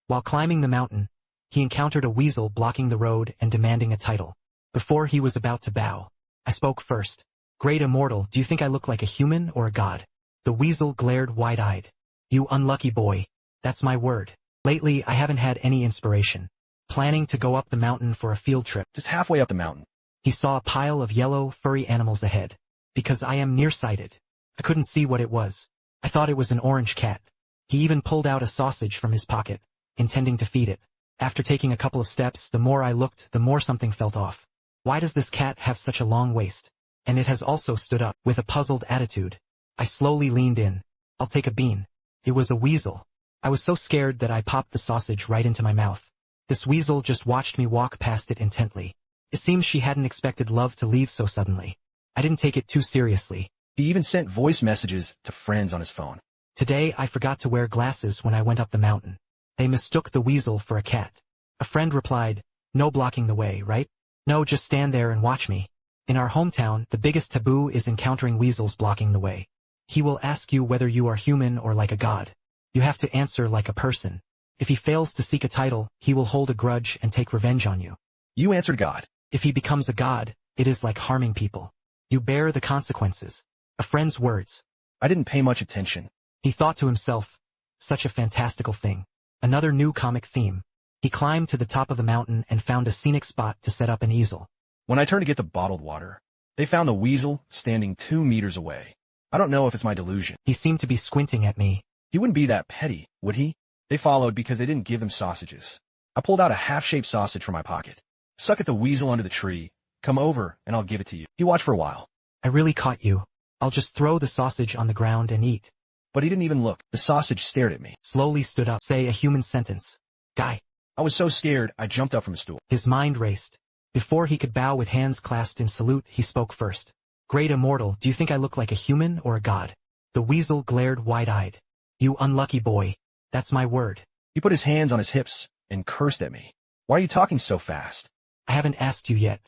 While climbing the mountain, he encountered a weasel blocking the road and demanding a title. Before he was about to bow, I spoke first. Great Immortal, do you think I look like a human or a god? The weasel glared wide-eyed. You unlucky boy. That's my word. Lately, I haven't had any inspiration. Planning to go up the mountain for a field trip. Just halfway up the mountain, He saw a pile of yellow, furry animals ahead. Because I am nearsighted, I couldn't see what it was. I thought it was an orange cat. He even pulled out a sausage from his pocket, intending to feed it. After taking a couple of steps, the more I looked, the more something felt off. Why does this cat have such a long waist? And it has also stood up, with a puzzled attitude. I slowly leaned in. I'll take a bean. It was a weasel. I was so scared that I popped the sausage right into my mouth. This weasel just watched me walk past it intently. It seems she hadn't expected love to leave so suddenly. I didn't take it too seriously. he even sent voice messages to friends on his phone. Today I forgot to wear glasses when I went up the mountain. They mistook the weasel for a cat. A friend replied, no blocking the way, right? No, just stand there and watch me. In our hometown, the biggest taboo is encountering weasels blocking the way. He will ask you whether you are human or like a god. You have to answer like a person. If he fails to seek a title, he will hold a grudge and take revenge on you. You answered God. If he becomes a god, it is like harming people. You bear the consequences. A friend's words. I didn't pay much attention. He thought to himself, such a fantastical thing. Another new comic theme. He climbed to the top of the mountain and found a scenic spot to set up an easel. When I turned to get the bottled water, they found the weasel standing 2 meters away. I don't know if it's my delusion. He seemed to be squinting at me. He wouldn't be that petty, would he? They followed because they didn't give them sausages. I pulled out a half-shaped sausage from my pocket. Suck at the weasel under the tree. Come over, and I'll give it to you. He watched for a while. I really caught you. I'll just throw the sausage on the ground and eat. But he didn't even look. The sausage stared at me. Slowly stood up. Say a human sentence. Guy. I was so scared, I jumped up from a stool. His mind raced. Before he could bow with hands clasped in salute, he spoke first. Great Immortal, do you think I look like a human or a god? The weasel glared wide-eyed. You unlucky boy. That's my word. He put his hands on his hips and cursed at me. Why are you talking so fast? I haven't asked you yet.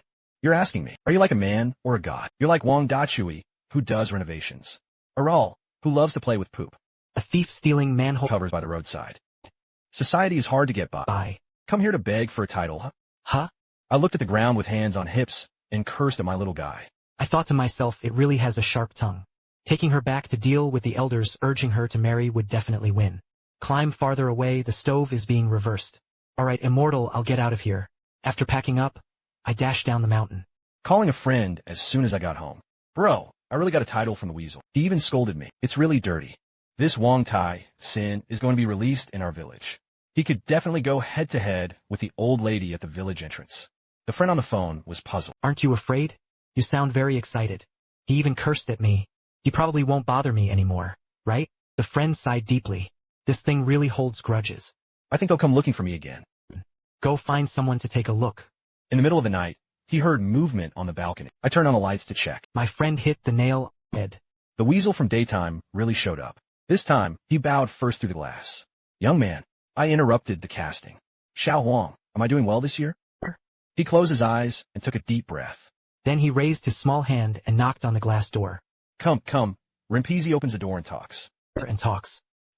You're asking me. Are you like a man or a god? You're like Wang Dachui, who does renovations. Aral, who loves to play with poop. A thief stealing manhole Covers by the roadside. Society is hard to get by. Come here to beg for a title, huh? Huh? I looked at the ground with hands on hips and cursed at my little guy. I thought to myself, it really has a sharp tongue. Taking her back to deal with the elders urging her to marry would definitely win. Climb farther away, the stove is being reversed. Alright, Immortal, I'll get out of here. After packing up, I dashed down the mountain. Calling a friend as soon as I got home. Bro, I really got a title from the weasel. He even scolded me. It's really dirty. This Wang Tai Sin is going to be released in our village. He could definitely go head-to-head with the old lady at the village entrance. The friend on the phone was puzzled. Aren't you afraid? You sound very excited. He even cursed at me. He probably won't bother me anymore, right? The friend sighed deeply. This thing really holds grudges. I think they'll come looking for me again. Go find someone to take a look. In the middle of the night, he heard movement on the balcony. I turned on the lights to check. My friend hit the nail on the head. The weasel from daytime really showed up. This time, he bowed first through the glass. Young man, I interrupted the casting. Xiao Huang, am I doing well this year? He closed his eyes and took a deep breath. Then he raised his small hand and knocked on the glass door. Come. Rinpoche opens the door and talks.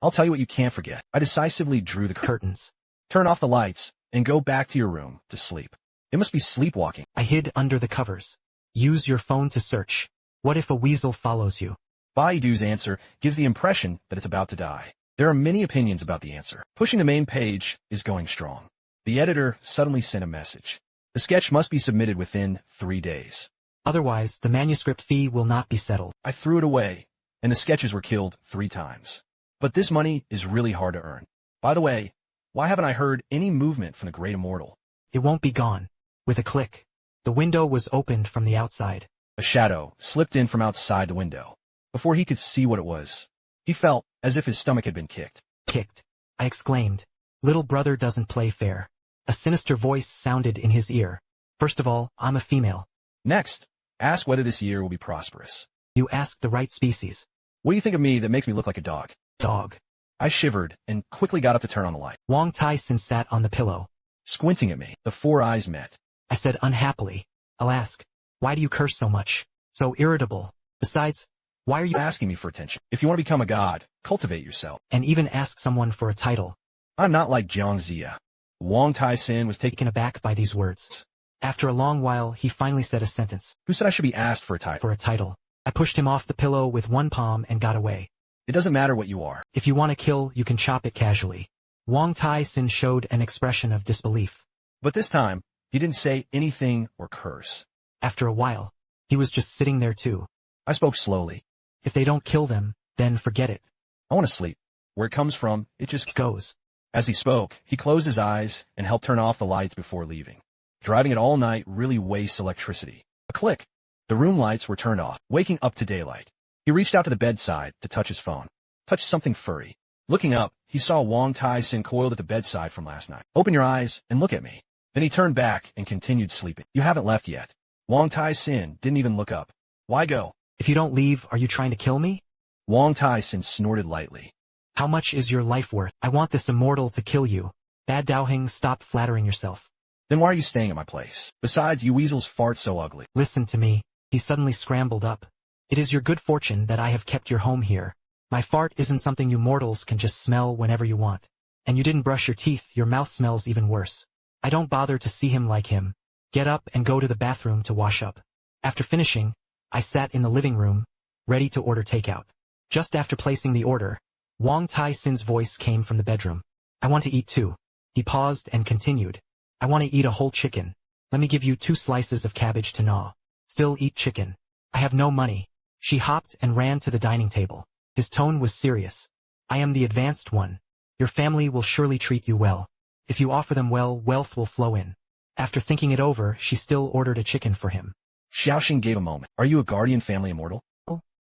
I'll tell you what you can't forget. I decisively drew the Curtains. Turn off the lights and go back to your room to sleep. It must be sleepwalking. I hid under the covers. Use your phone to search. What if a weasel follows you? Baidu's answer gives the impression that it's about to die. There are many opinions about the answer. Pushing the main page is going strong. The editor suddenly sent a message. The sketch must be submitted within 3 days. Otherwise, the manuscript fee will not be settled. I threw it away, and the sketches were killed 3 times. But this money is really hard to earn. By the way, why haven't I heard any movement from the Great Immortal? It won't be gone. With a click, the window was opened from the outside. A shadow slipped in from outside the window. Before he could see what it was, he felt as if his stomach had been kicked. Kicked, I exclaimed. Little brother doesn't play fair. A sinister voice sounded in his ear. First of all, I'm a female. Next, ask whether this year will be prosperous. You asked the right species. What do you think of me that makes me look like a dog? Dog. I shivered and quickly got up to turn on the light. Wang Tai-sin sat on the pillow. Squinting at me, the 4 eyes met. I said unhappily, I'll ask, why do you curse so much? So irritable. Besides, why are you asking me for attention? If you want to become a god, cultivate yourself. And even ask someone for a title. I'm not like Jiang Zia. Wang Tai-sin was taken. Taken aback by these words. After a long while, he finally said a sentence. Who said I should be asked for a title? For a title. I pushed him off the pillow with one palm and got away. It doesn't matter what you are. If you want to kill, you can chop it casually. Wang Tai-sin showed an expression of disbelief. But this time, he didn't say anything or curse. After a while, he was just sitting there too. I spoke slowly. If they don't kill them, then forget it. I want to sleep. Where it comes from, it just Goes. As he spoke, he closed his eyes and helped turn off the lights before leaving. Driving it all night really wastes electricity. A click. The room lights were turned off, waking up to daylight. He reached out to the bedside to touch his phone. Touched something furry. Looking up, he saw Wang Tai-sin coiled at the bedside from last night. Open your eyes and look at me. Then he turned back and continued sleeping. You haven't left yet. Wang Tai-sin didn't even look up. Why go? If you don't leave, are you trying to kill me? Wang Tai-sin snorted lightly. How much is your life worth? I want this immortal to kill you. Bad Daoheng, stop flattering yourself. Then why are you staying at my place? Besides, you weasels fart so ugly. Listen to me. He suddenly scrambled up. It is your good fortune that I have kept your home here. My fart isn't something you mortals can just smell whenever you want. And you didn't brush your teeth, your mouth smells even worse. I don't bother to see him like him. Get up and go to the bathroom to wash up. After finishing, I sat in the living room, ready to order takeout. Just after placing the order, Wang Tai-sin's voice came from the bedroom. I want to eat too. He paused and continued. I want to eat a whole chicken. Let me give you 2 slices of cabbage to gnaw. Still eat chicken. I have no money. She hopped and ran to the dining table. His tone was serious. I am the advanced one. Your family will surely treat you well. If you offer them well, wealth will flow in. After thinking it over, she still ordered a chicken for him. Xiaoxing gave a moment. Are you a guardian family immortal?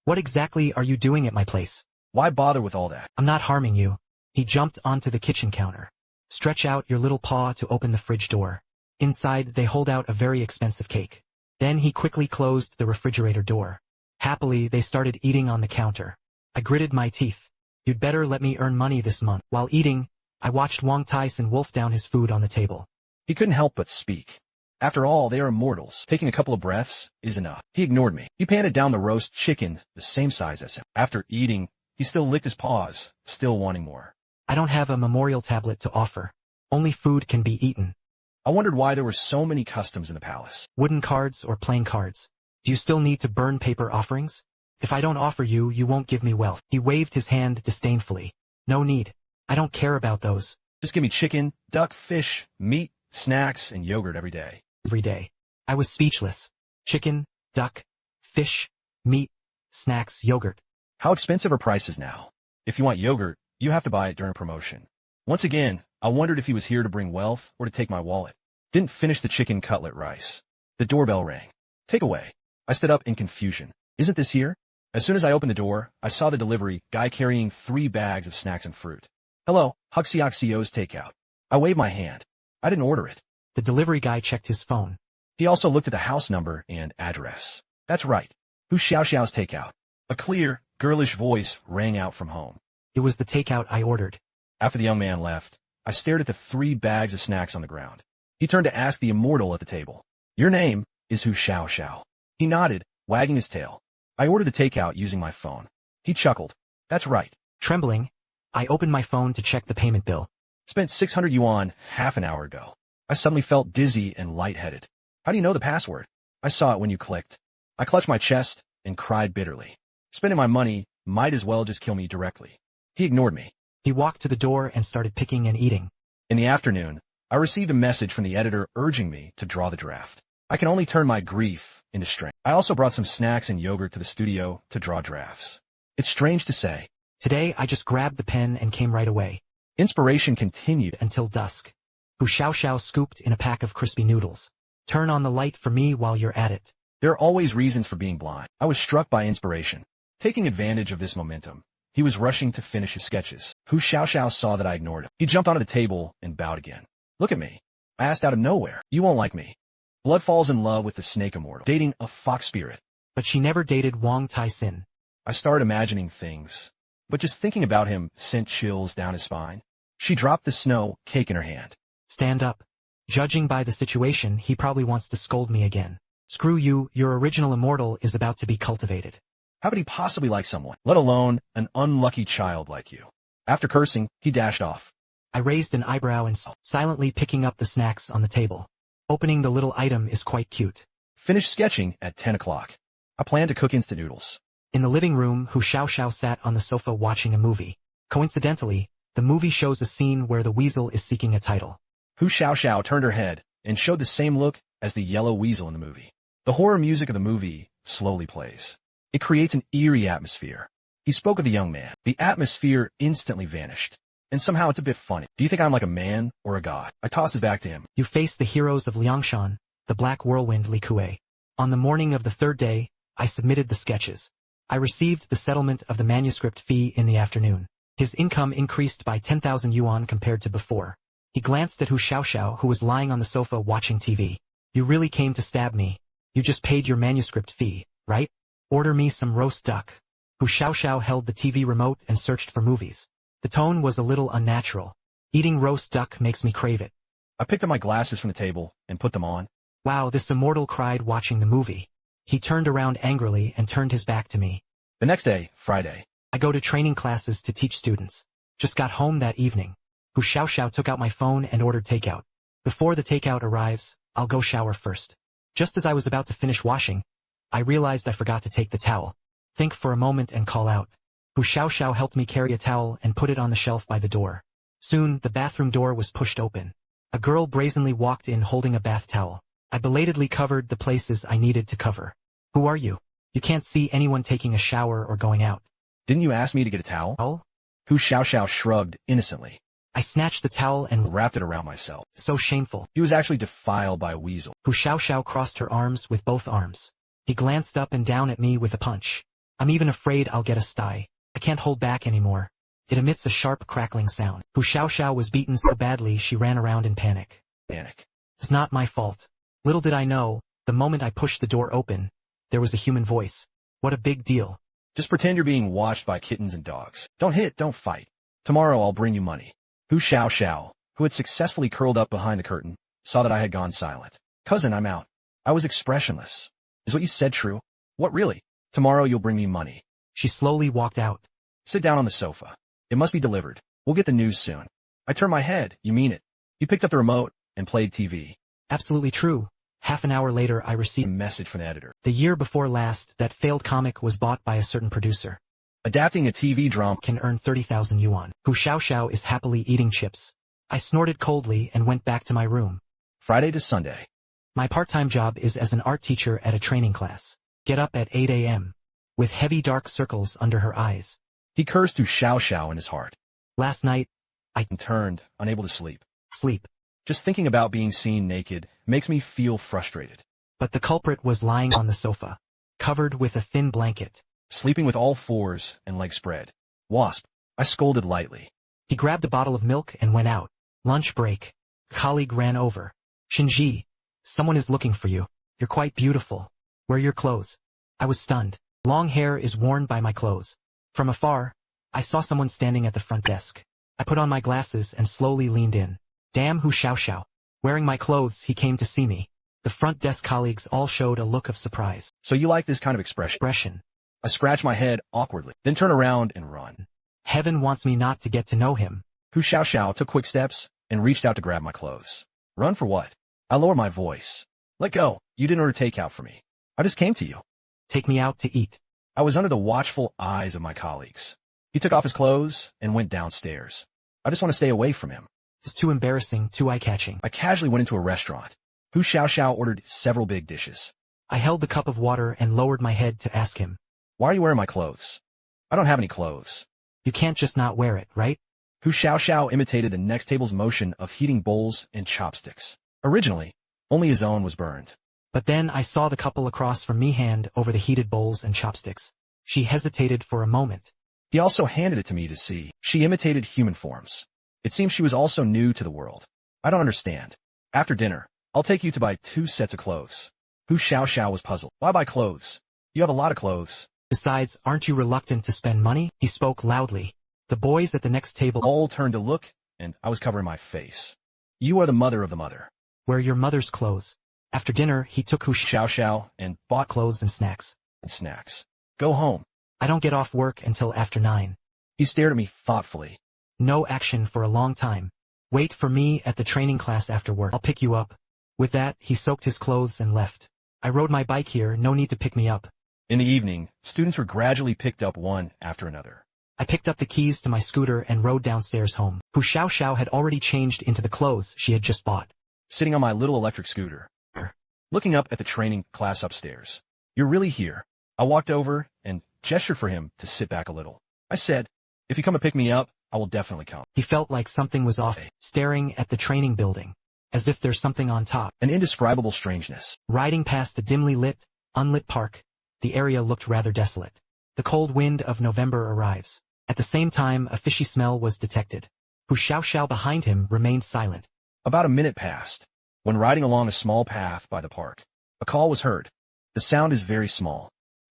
What exactly are you doing at my place? Why bother with all that? I'm not harming you. He jumped onto the kitchen counter. Stretch out your little paw to open the fridge door. Inside, they hold out a very expensive cake. Then he quickly closed the refrigerator door. Happily, they started eating on the counter. I gritted my teeth. You'd better let me earn money this month. While eating, I watched Wang Tai-sin wolf down his food on the table. He couldn't help but speak. After all, they are immortals. Taking a couple of breaths is enough. He ignored me. He panted down the roast chicken, the same size as him. After eating, he still licked his paws, still wanting more. I don't have a memorial tablet to offer. Only food can be eaten. I wondered why there were so many customs in the palace. Wooden cards or plain cards. Do you still need to burn paper offerings? If I don't offer you, you won't give me wealth. He waved his hand disdainfully. No need. I don't care about those. Just give me chicken, duck, fish, meat, snacks, and yogurt every day. Every day. I was speechless. Chicken, duck, fish, meat, snacks, yogurt. How expensive are prices now? If you want yogurt, you have to buy it during promotion. Once again, I wondered if he was here to bring wealth or to take my wallet. Didn't finish the chicken cutlet rice. The doorbell rang. Take away. I stood up in confusion. Isn't this here? As soon as I opened the door, I saw the delivery guy carrying 3 bags of snacks and fruit. Hello, Huxiaxio's takeout. I waved my hand. I didn't order it. The delivery guy checked his phone. He also looked at the house number and address. That's right. Who's Xiaoxiao's takeout? A clear, girlish voice rang out from home. It was the takeout I ordered. After the young man left, I stared at the 3 bags of snacks on the ground. He turned to ask the immortal at the table. Your name is Hu Xiao. He nodded, wagging his tail. I ordered the takeout using my phone. He chuckled. That's right. Trembling, I opened my phone to check the payment bill. Spent 600 yuan half an hour ago. I suddenly felt dizzy and lightheaded. How do you know the password? I saw it when you clicked. I clutched my chest and cried bitterly. Spending my money might as well just kill me directly. He ignored me. He walked to the door and started picking and eating. In the afternoon, I received a message from the editor urging me to draw the draft. I can only turn my grief into strength. I also brought some snacks and yogurt to the studio to draw drafts. It's strange to say. Today I just grabbed the pen and came right away. Inspiration continued Until dusk. Hu Xiao scooped in a pack of crispy noodles. Turn on the light for me while you're at it. There are always reasons for being blind. I was struck by inspiration. Taking advantage of this momentum, he was rushing to finish his sketches. Hu Xiao saw that I ignored him. He jumped onto the table and bowed again. Look at me. I asked out of nowhere. You won't like me. Blood falls in love with the snake immortal, dating a fox spirit. But she never dated Wang Tai-sin. I started imagining things, but just thinking about him sent chills down his spine. She dropped the snow cake in her hand. Stand up. Judging by the situation, he probably wants to scold me again. Screw you, your original immortal is about to be cultivated. How could he possibly like someone, let alone an unlucky child like you? After cursing, he dashed off. I raised an eyebrow and silently picking up the snacks on the table. Opening the little item is quite cute. Finished sketching at 10 o'clock. I plan to cook instant noodles. In the living room, Hu Xiaoxiao sat on the sofa watching a movie. Coincidentally, the movie shows a scene where the weasel is seeking a title. Hu Xiaoxiao turned her head and showed the same look as the yellow weasel in the movie. The horror music of the movie slowly plays. It creates an eerie atmosphere. He spoke of the young man. The atmosphere instantly vanished. And somehow it's a bit funny. Do you think I'm like a man or a god? I tossed it back to him. You face the heroes of Liangshan, the Black Whirlwind Li Kuei. On the morning of the third day, I submitted the sketches. I received the settlement of the manuscript fee in the afternoon. His income increased by 10,000 yuan compared to before. He glanced at Hu Xiaoxiao, who was lying on the sofa watching TV. You really came to stab me. You just paid your manuscript fee, right? Order me some roast duck. Hu Xiaoxiao held the TV remote and searched for movies. The tone was a little unnatural. Eating roast duck makes me crave it. I picked up my glasses from the table and put them on. Wow, this Immortal cried watching the movie. He turned around angrily and turned his back to me. The next day, Friday. I go to training classes to teach students. Just got home that evening. Hu Xiaoxiao took out my phone and ordered takeout. Before the takeout arrives, I'll go shower first. Just as I was about to finish washing, I realized I forgot to take the towel. Think for a moment and call out. Hu Xiaoxiao helped me carry a towel and put it on the shelf by the door. Soon, the bathroom door was pushed open. A girl brazenly walked in holding a bath towel. I belatedly covered the places I needed to cover. Who are you? You can't see anyone taking a shower or going out. Didn't you ask me to get a towel? Towel? Hu Xiaoxiao shrugged innocently. I snatched the towel and Wrapped it around myself. So shameful. He was actually defiled by a weasel. Hu Xiaoxiao crossed her arms with both arms. He glanced up and down at me with a punch. I'm even afraid I'll get a sty. I can't hold back anymore. It emits a sharp crackling sound. Hu Xiaoxiao was beaten so badly she ran around in panic. It's not my fault. Little did I know, the moment I pushed the door open, there was a human voice. What a big deal. Just pretend you're being watched by kittens and dogs. Don't hit, don't fight. Tomorrow I'll bring you money. Hu Xiaoxiao, who had successfully curled up behind the curtain, saw that I had gone silent. Cousin, I'm out. I was expressionless. Is what you said true? What really? Tomorrow you'll bring me money. She slowly walked out. Sit down on the sofa. It must be delivered. We'll get the news soon. I turned my head. You mean it. He picked up the remote and played TV. Absolutely true. Half an hour later I received A message from the editor. The year before last, that failed comic was bought by a certain producer. Adapting a TV drama Can earn 30,000 yuan. Hu Xiaoxiao is happily eating chips. I snorted coldly and went back to my room. Friday to Sunday. My part-time job is as an art teacher at a training class. Get up at 8 a.m. with heavy dark circles under her eyes. He cursed Hu Xiaoxiao in his heart. Last night, I Turned, unable to sleep. sleep. Just thinking about being seen naked makes me feel frustrated. But the culprit was lying on the sofa, covered with a thin blanket. Sleeping with all fours and legs spread. Wasp. I scolded lightly. He grabbed a bottle of milk and went out. Lunch break. Colleague ran over. Shinji, someone is looking for you. You're quite beautiful. Wear your clothes. I was stunned. Long hair is worn by my clothes. From afar, I saw someone standing at the front desk. I put on my glasses and slowly leaned in. Damn Hu Xiaoxiao. Wearing my clothes, he came to see me. The front desk colleagues all showed a look of surprise. So you like this kind of expression? I scratch my head awkwardly, then turn around and run. Heaven wants me not to get to know him. Hu Xiaoxiao took quick steps and reached out to grab my clothes. Run for what? I lowered my voice. Let go. You didn't order takeout for me. I just came to you. Take me out to eat. I was under the watchful eyes of my colleagues. He took off his clothes and went downstairs. I just want to stay away from him. It's too embarrassing, too eye-catching. I casually went into a restaurant. Hu Xiaoxiao ordered several big dishes. I held the cup of water and lowered my head to ask him. Why are you wearing my clothes? I don't have any clothes. You can't just not wear it, right? Hu Xiaoxiao imitated the next table's motion of heating bowls and chopsticks. Originally, only his own was burned. But then I saw the couple across from me hand over the heated bowls and chopsticks. She hesitated for a moment. He also handed it to me to see. She imitated human forms. It seems she was also new to the world. I don't understand. After dinner, I'll take you to buy 2 sets of clothes. Hu Xiaoxiao was puzzled. Why buy clothes? You have a lot of clothes. Besides, aren't you reluctant to spend money? He spoke loudly. The boys at the next table All turned to look, and I was covering my face. You are the mother of the mother. wear your mother's clothes. After dinner, he took Hu Xiaoxiao and bought clothes and snacks. snacks. Go home. I don't get off work until after 9. He stared at me thoughtfully. No action for a long time. Wait for me at the training class after work. I'll pick you up. With that, he soaked his clothes and left. I rode my bike here, no need to pick me up. In the evening, students were gradually picked up one after another. I picked up the keys to my scooter and rode downstairs home. Hu Xiaoxiao had already changed into the clothes she had just bought. Sitting on my little electric scooter, looking up at the training class upstairs. You're really here. I walked over and gestured for him to sit back a little. I said, if you come to pick me up, I will definitely come. He felt like something was off, staring at the training building, as if there's something on top. An indescribable strangeness. Riding past a dimly lit, unlit park, the area looked rather desolate. The cold wind of November arrives. At the same time, a fishy smell was detected. Hu Xiaoxiao behind him remained silent. About a minute passed. When riding along a small path by the park, a call was heard. The sound is very small.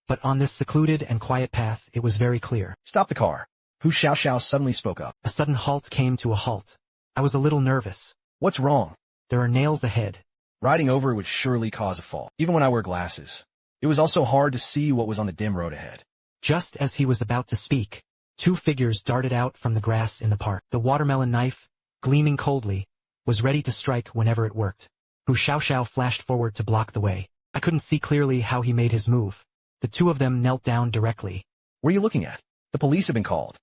But on this secluded and quiet path, it was very clear. Stop the car. Hu Xiaoxiao suddenly spoke up. A sudden halt came to a halt. I was a little nervous. What's wrong? There are nails ahead. Riding over would surely cause a fall, even when I wear glasses. It was also hard to see what was on the dim road ahead. Just as he was about to speak, two figures darted out from the grass in the park. The watermelon knife, gleaming coldly, was ready to strike whenever it worked. Hu Xiaoxiao flashed forward to block the way. I couldn't see clearly how he made his move. The two of them knelt down directly. What are you looking at? The police have been called.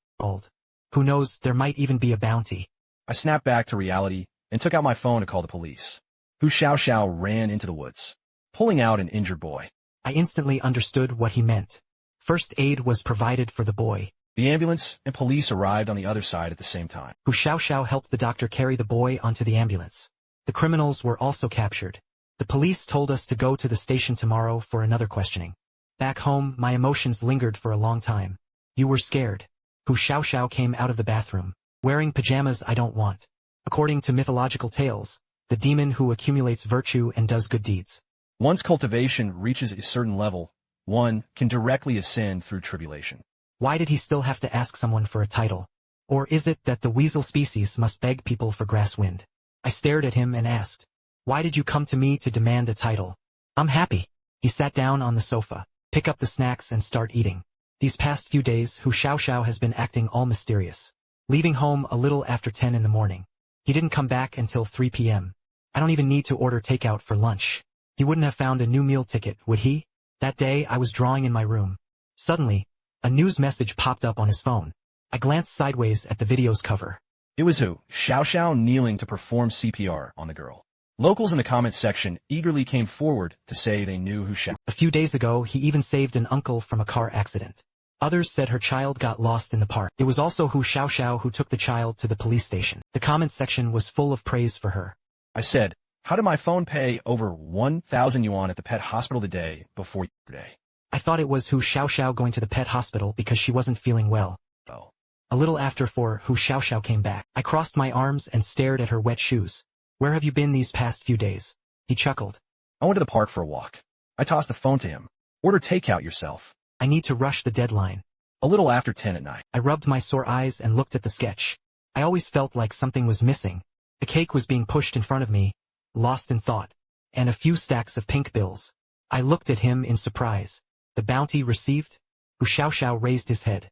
Who knows, there might even be a bounty. I snapped back to reality and took out my phone to call the police. Hu Xiaoxiao ran into the woods, pulling out an injured boy. I instantly understood what he meant. First aid was provided for the boy. The ambulance and police arrived on the other side at the same time. Hu Xiaoxiao helped the doctor carry the boy onto the ambulance. The criminals were also captured. The police told us to go to the station tomorrow for another questioning. Back home, my emotions lingered for a long time. You were scared. Hu Xiaoxiao came out of the bathroom, wearing pajamas I don't want. According to mythological tales, the demon who accumulates virtue and does good deeds. Once cultivation reaches a certain level, one can directly ascend through tribulation. Why did he still have to ask someone for a title? Or is it that the weasel species must beg people for grass wind? I stared at him and asked, why did you come to me to demand a title? I'm happy. He sat down on the sofa, pick up the snacks and start eating. These past few days, Hu Xiaoxiao has been acting all mysterious. Leaving home a little after 10 in the morning. He didn't come back until 3 p.m. I don't even need to order takeout for lunch. He wouldn't have found a new meal ticket, would he? That day, I was drawing in my room. Suddenly, a news message popped up on his phone. I glanced sideways at the video's cover. It was Hu Xiaoxiao kneeling to perform CPR on the girl. Locals in the comments section eagerly came forward to say they knew Hu Xiaoxiao. A few days ago, he even saved an uncle from a car accident. Others said her child got lost in the park. It was also Hu Xiaoxiao who took the child to the police station. The comments section was full of praise for her. I said, how did my phone pay over 1,000 yuan at the pet hospital the day before yesterday? I thought it was Hu Xiaoxiao going to the pet hospital because she wasn't feeling well. Oh. A little after 4, Hu Xiaoxiao came back. I crossed my arms and stared at her wet shoes. Where have you been these past few days? He chuckled. I went to the park for a walk. I tossed the phone to him. Order takeout yourself. I need to rush the deadline. A little after 10 at night. I rubbed my sore eyes and looked at the sketch. I always felt like something was missing. The cake was being pushed in front of me, lost in thought, and a few stacks of pink bills. I looked at him in surprise. The bounty received? Hu Xiaoxiao raised his head.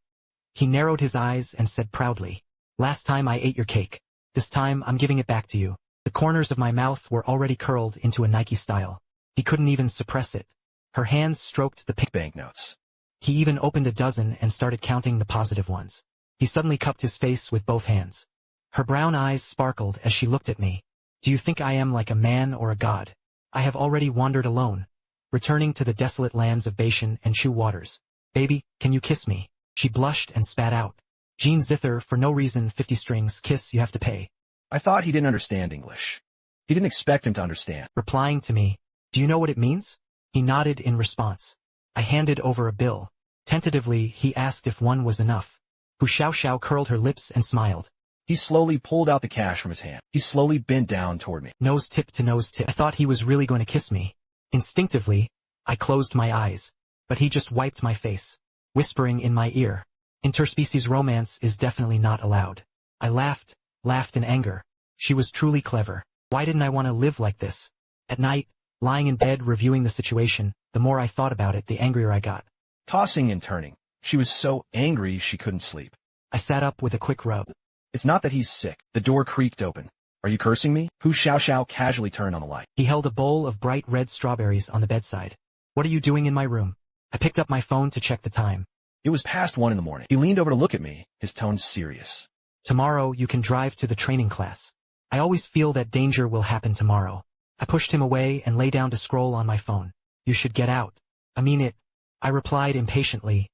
He narrowed his eyes and said proudly, last time I ate your cake. This time I'm giving it back to you. The corners of my mouth were already curled into a Nike style. He couldn't even suppress it. Her hands stroked the pink banknotes. He even opened a dozen and started counting the positive ones. He suddenly cupped his face with both hands. Her brown eyes sparkled as she looked at me. Do you think I am like a man or a god? I have already wandered alone, returning to the desolate lands of Bashan and Chu waters. Baby, can you kiss me? She blushed and spat out. Jean Zither, for no reason, 50 strings, kiss you have to pay. I thought he didn't understand English. He didn't expect him to understand. Replying to me, do you know what it means? He nodded in response. I handed over a bill. Tentatively, he asked if one was enough. Hu Xiaoxiao curled her lips and smiled. He slowly pulled out the cash from his hand. He slowly bent down toward me. Nose tip to nose tip. I thought he was really going to kiss me. Instinctively, I closed my eyes, but he just wiped my face, whispering in my ear, interspecies romance is definitely not allowed. I laughed in anger. She was truly clever. Why didn't I want to live like this? At night, lying in bed reviewing the situation, the more I thought about it, the angrier I got. Tossing and turning, she was so angry she couldn't sleep. I sat up with a quick rub. It's not that he's sick. The door creaked open. Are you cursing me? Hu Xiaoxiao casually turned on the light. He held a bowl of bright red strawberries on the bedside. What are you doing in my room? I picked up my phone to check the time. It was past 1 in the morning. He leaned over to look at me, his tone serious. Tomorrow you can drive to the training class. I always feel that danger will happen tomorrow. I pushed him away and lay down to scroll on my phone. You should get out. I mean it. I replied impatiently.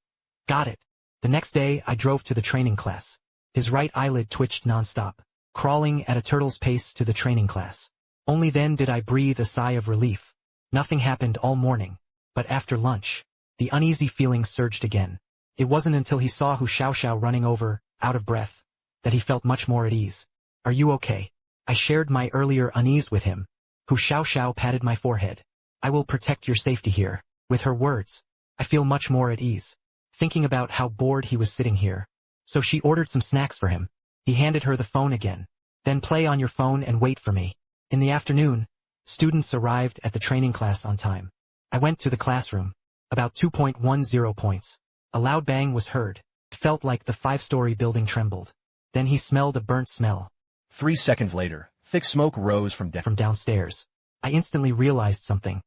Got it. The next day I drove to the training class. His right eyelid twitched nonstop, crawling at a turtle's pace to the training class. Only then did I breathe a sigh of relief. Nothing happened all morning, but after lunch, the uneasy feeling surged again. It wasn't until he saw Hu Xiaoxiao running over, out of breath, that he felt much more at ease. Are you okay? I shared my earlier unease with him. Hu Xiaoxiao patted my forehead. I will protect your safety here. With her words, I feel much more at ease, thinking about how bored he was sitting here. So she ordered some snacks for him. He handed her the phone again. Then play on your phone and wait for me. In the afternoon, students arrived at the training class on time. I went to the classroom. About 2.10 points. A loud bang was heard. It felt like the 5-story building trembled. Then he smelled a burnt smell. 3 seconds later, thick smoke rose from downstairs. I instantly realized something.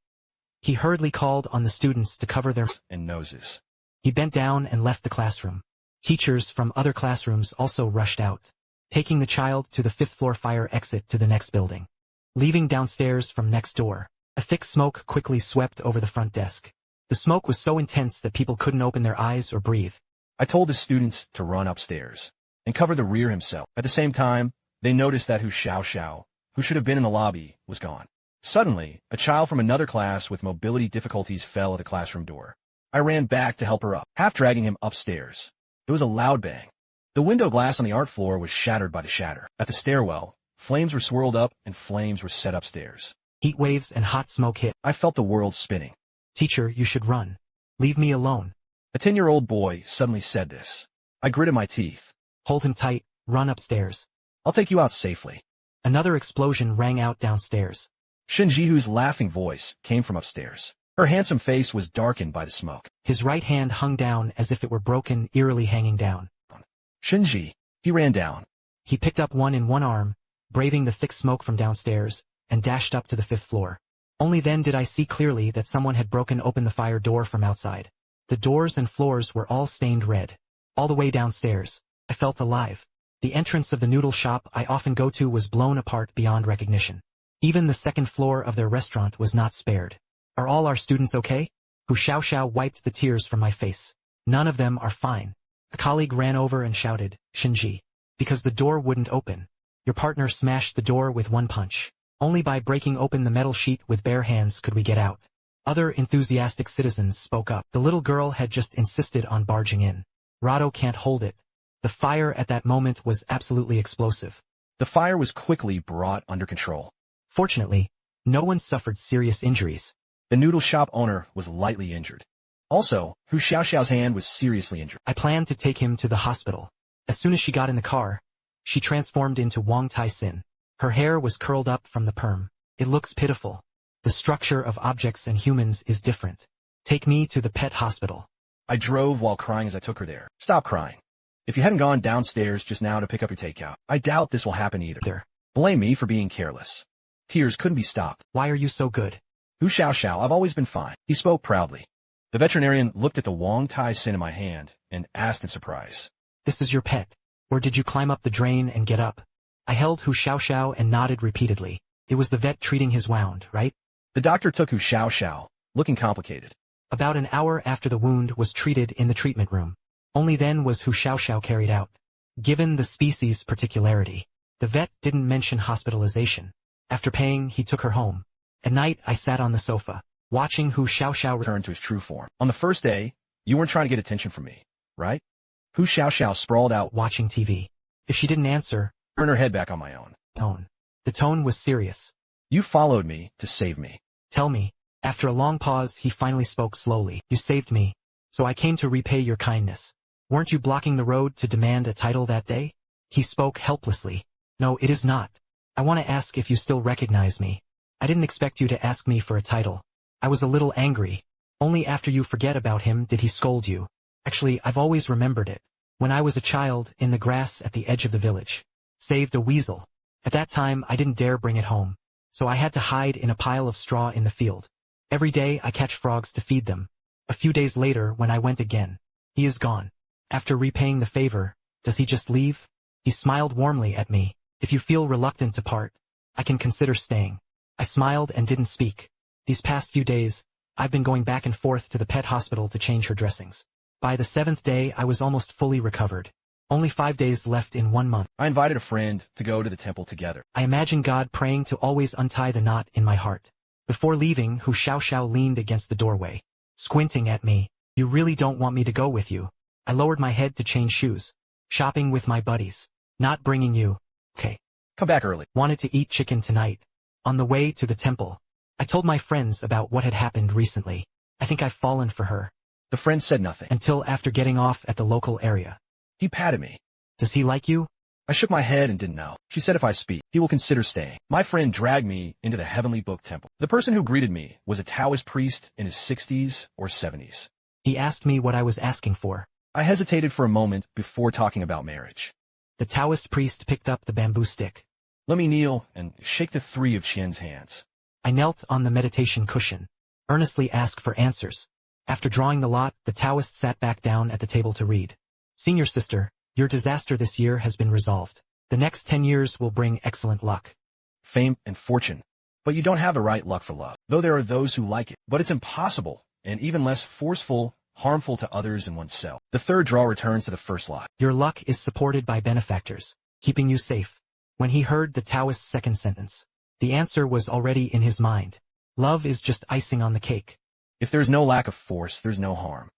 He hurriedly called on the students to cover their and noses. He bent down and left the classroom. Teachers from other classrooms also rushed out, taking the child to the 5th-floor fire exit to the next building. Leaving downstairs from next door, a thick smoke quickly swept over the front desk. The smoke was so intense that people couldn't open their eyes or breathe. I told the students to run upstairs and cover the rear himself. At the same time, they noticed that Hu Xiaoxiao, who should have been in the lobby, was gone. Suddenly, a child from another class with mobility difficulties fell at the classroom door. I ran back to help her up, half dragging him upstairs. It was a loud bang. The window glass on the art floor was shattered by the shatter. At the stairwell, flames were swirled up and flames were set upstairs. Heat waves and hot smoke hit. I felt the world spinning. Teacher, you should run. Leave me alone. A 10-year-old boy suddenly said this. I gritted my teeth. Hold him tight, run upstairs. I'll take you out safely. Another explosion rang out downstairs. Shin Jihu's laughing voice came from upstairs. Her handsome face was darkened by the smoke. His right hand hung down as if it were broken, eerily hanging down. Shinji, he ran down. He picked up one in one arm, braving the thick smoke from downstairs, and dashed up to the 5th floor. Only then did I see clearly that someone had broken open the fire door from outside. The doors and floors were all stained red. All the way downstairs, I felt alive. The entrance of the noodle shop I often go to was blown apart beyond recognition. Even the 2nd floor of their restaurant was not spared. Are all our students okay? Hu Xiaoxiao wiped the tears from my face. None of them are fine. A colleague ran over and shouted, Shinji. Because the door wouldn't open. Your partner smashed the door with one punch. Only by breaking open the metal sheet with bare hands could we get out. Other enthusiastic citizens spoke up. The little girl had just insisted on barging in. Rado can't hold it. The fire at that moment was absolutely explosive. The fire was quickly brought under control. Fortunately, no one suffered serious injuries. The noodle shop owner was lightly injured. Also, Hu Xiaoxiao's hand was seriously injured. I planned to take him to the hospital. As soon as she got in the car, she transformed into Wang Tai-sin. Her hair was curled up from the perm. It looks pitiful. The structure of objects and humans is different. Take me to the pet hospital. I drove while crying as I took her there. Stop crying. If you hadn't gone downstairs just now to pick up your takeout, I doubt this will happen either. Blame me for being careless. Tears couldn't be stopped. Why are you so good? Hu Xiaoxiao, I've always been fine. He spoke proudly. The veterinarian looked at the Wang Tai-sin in my hand and asked in surprise. This is your pet. Or did you climb up the drain and get up? I held Hu Xiaoxiao and nodded repeatedly. It was the vet treating his wound, right? The doctor took Hu Xiaoxiao, looking complicated. About an hour after the wound was treated in the treatment room. Only then was Hu Xiaoxiao carried out. Given the species' particularity, the vet didn't mention hospitalization. After paying, he took her home. At night, I sat on the sofa, watching Hu Xiaoxiao return to his true form. On the first day, you weren't trying to get attention from me, right? Hu Xiaoxiao sprawled out, watching TV. If she didn't answer, turn her head back on my own. The tone was serious. You followed me to save me. Tell me. After a long pause, he finally spoke slowly. You saved me, so I came to repay your kindness. Weren't you blocking the road to demand a title that day? He spoke helplessly. No, it is not. I want to ask if you still recognize me. I didn't expect you to ask me for a title. I was a little angry. Only after you forget about him did he scold you. Actually, I've always remembered it. When I was a child, in the grass at the edge of the village. Saved a weasel. At that time, I didn't dare bring it home, so I had to hide in a pile of straw in the field. Every day I catch frogs to feed them. A few days later, when I went again, he is gone. After repaying the favor, does he just leave? He smiled warmly at me. If you feel reluctant to part, I can consider staying. I smiled and didn't speak. These past few days, I've been going back and forth to the pet hospital to change her dressings. By the 7th day, I was almost fully recovered. Only 5 days left in 1 month. I invited a friend to go to the temple together. I imagine God praying to always untie the knot in my heart. Before leaving, Hu Xiaoxiao leaned against the doorway, squinting at me. You really don't want me to go with you? I lowered my head to change shoes. Shopping with my buddies. Not bringing you. Okay. Come back early. Wanted to eat chicken tonight. On the way to the temple, I told my friends about what had happened recently. I think I've fallen for her. The friend said nothing. Until after getting off at the local area. He patted me. Does he like you? I shook my head and didn't know. She said if I speak, he will consider staying. My friend dragged me into the Heavenly Book Temple. The person who greeted me was a Taoist priest in his 60s or 70s. He asked me what I was asking for. I hesitated for a moment before talking about marriage. The Taoist priest picked up the bamboo stick. Let me kneel and shake the 3 of Qian's hands. I knelt on the meditation cushion, earnestly asked for answers. After drawing the lot, the Taoist sat back down at the table to read. Senior sister, your disaster this year has been resolved. The next 10 years will bring excellent luck. Fame and fortune. But you don't have the right luck for love. Though there are those who like it. But it's impossible, and even less forceful, harmful to others and oneself. The 3rd draw returns to the 1st lot. Your luck is supported by benefactors, keeping you safe. When he heard the Taoist's 2nd sentence, the answer was already in his mind. Love is just icing on the cake. If there's no lack of force, there's no harm.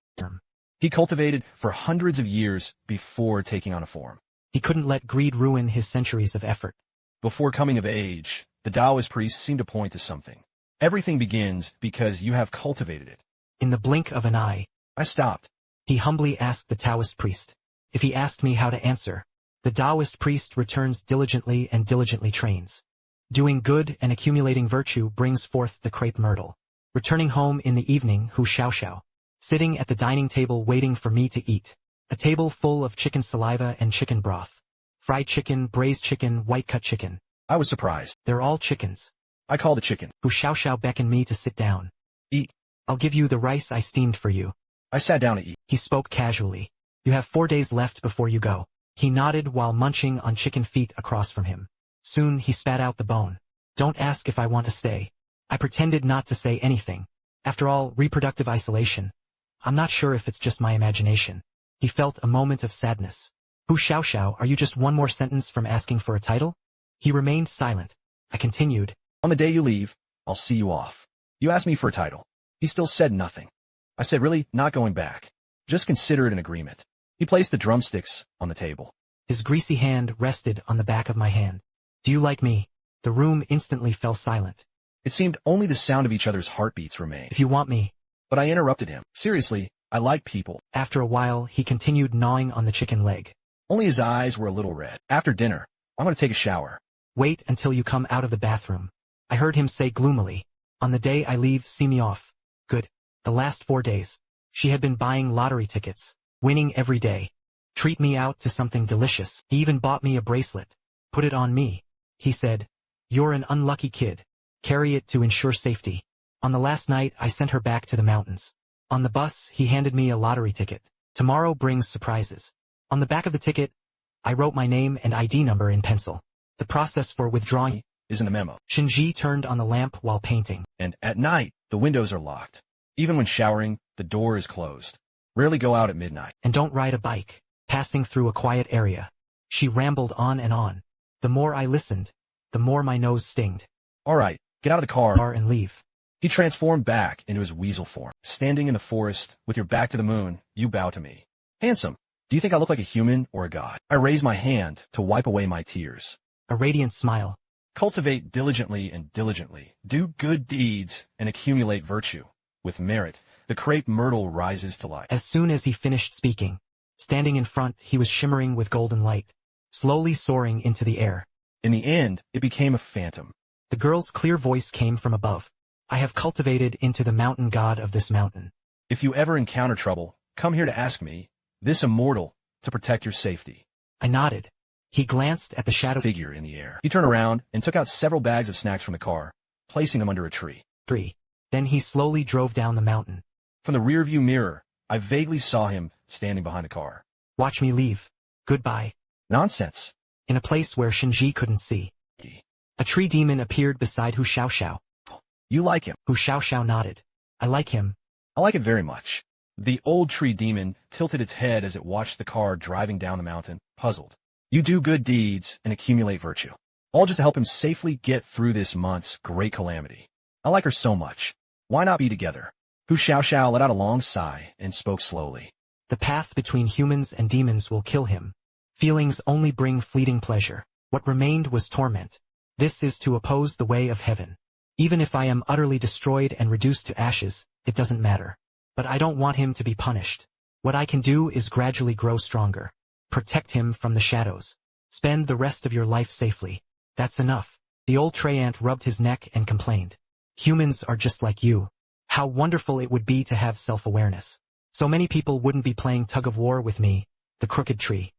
He cultivated for hundreds of years before taking on a form. He couldn't let greed ruin his centuries of effort. Before coming of age, the Taoist priest seemed to point to something. Everything begins because you have cultivated it. In the blink of an eye, I stopped. He humbly asked the Taoist priest. If he asked me how to answer, the Taoist priest returns diligently and diligently trains. Doing good and accumulating virtue brings forth the crepe myrtle. Returning home in the evening, Hu Xiaoxiao. Sitting at the dining table waiting for me to eat. A table full of chicken saliva and chicken broth. Fried chicken, braised chicken, white-cut chicken. I was surprised. They're all chickens. I called the chicken. Hu Xiaoxiao beckoned me to sit down. Eat. I'll give you the rice I steamed for you. I sat down to eat. He spoke casually. You have 4 days left before you go. He nodded while munching on chicken feet across from him. Soon he spat out the bone. Don't ask if I want to stay. I pretended not to say anything. After all, reproductive isolation. I'm not sure if it's just my imagination. He felt a moment of sadness. Hu Xiaoxiao, are you just one more sentence from asking for a title? He remained silent. I continued. On the day you leave, I'll see you off. You asked me for a title. He still said nothing. I said, really, not going back. Just consider it an agreement. He placed the drumsticks on the table. His greasy hand rested on the back of my hand. Do you like me? The room instantly fell silent. It seemed only the sound of each other's heartbeats remained. If you want me. But I interrupted him. Seriously, I like people. After a while, he continued gnawing on the chicken leg. Only his eyes were a little red. After dinner, I'm going to take a shower. Wait until you come out of the bathroom. I heard him say gloomily. On the day I leave, see me off. Good. The last 4 days. She had been buying lottery tickets, winning every day. Treat me out to something delicious. He even bought me a bracelet. Put it on me. He said, you're an unlucky kid. Carry it to ensure safety. On the last night, I sent her back to the mountains. On the bus, he handed me a lottery ticket. Tomorrow brings surprises. On the back of the ticket, I wrote my name and ID number in pencil. The process for withdrawing is in the memo. Shinji turned on the lamp while painting. And at night, the windows are locked. Even when showering, the door is closed. Rarely go out at midnight. And don't ride a bike, passing through a quiet area. She rambled on and on. The more I listened, the more my nose stinged. All right, get out of the car And leave. He transformed back into his weasel form. Standing in the forest, with your back to the moon, you bow to me. Handsome, do you think I look like a human or a god? I raise my hand to wipe away my tears. A radiant smile. Cultivate diligently and diligently. Do good deeds and accumulate virtue. With merit, the crepe myrtle rises to life. As soon as he finished speaking, standing in front, he was shimmering with golden light, slowly soaring into the air. In the end, it became a phantom. The girl's clear voice came from above. I have cultivated into the mountain god of this mountain. If you ever encounter trouble, come here to ask me, this immortal, to protect your safety. I nodded. He glanced at the shadow figure in the air. He turned around and took out several bags of snacks from the car, placing them under a tree. tree. Then he slowly drove down the mountain. From the rearview mirror, I vaguely saw him standing behind the car. Watch me leave. Goodbye. Nonsense. In a place where Shinji couldn't see. A tree demon appeared beside Hu Xiaoxiao. You like him. Hu Xiaoxiao nodded. I like him. I like it very much. The old tree demon tilted its head as it watched the car driving down the mountain, puzzled. You do good deeds and accumulate virtue. All just to help him safely get through this month's great calamity. I like her so much. Why not be together? Hu Xiaoxiao let out a long sigh and spoke slowly. The path between humans and demons will kill him. Feelings only bring fleeting pleasure. What remained was torment. This is to oppose the way of heaven. Even if I am utterly destroyed and reduced to ashes, it doesn't matter. But I don't want him to be punished. What I can do is gradually grow stronger. Protect him from the shadows. Spend the rest of your life safely. That's enough. The old tree ant rubbed his neck and complained. Humans are just like you. How wonderful it would be to have self-awareness. So many people wouldn't be playing tug-of-war with me, the crooked tree.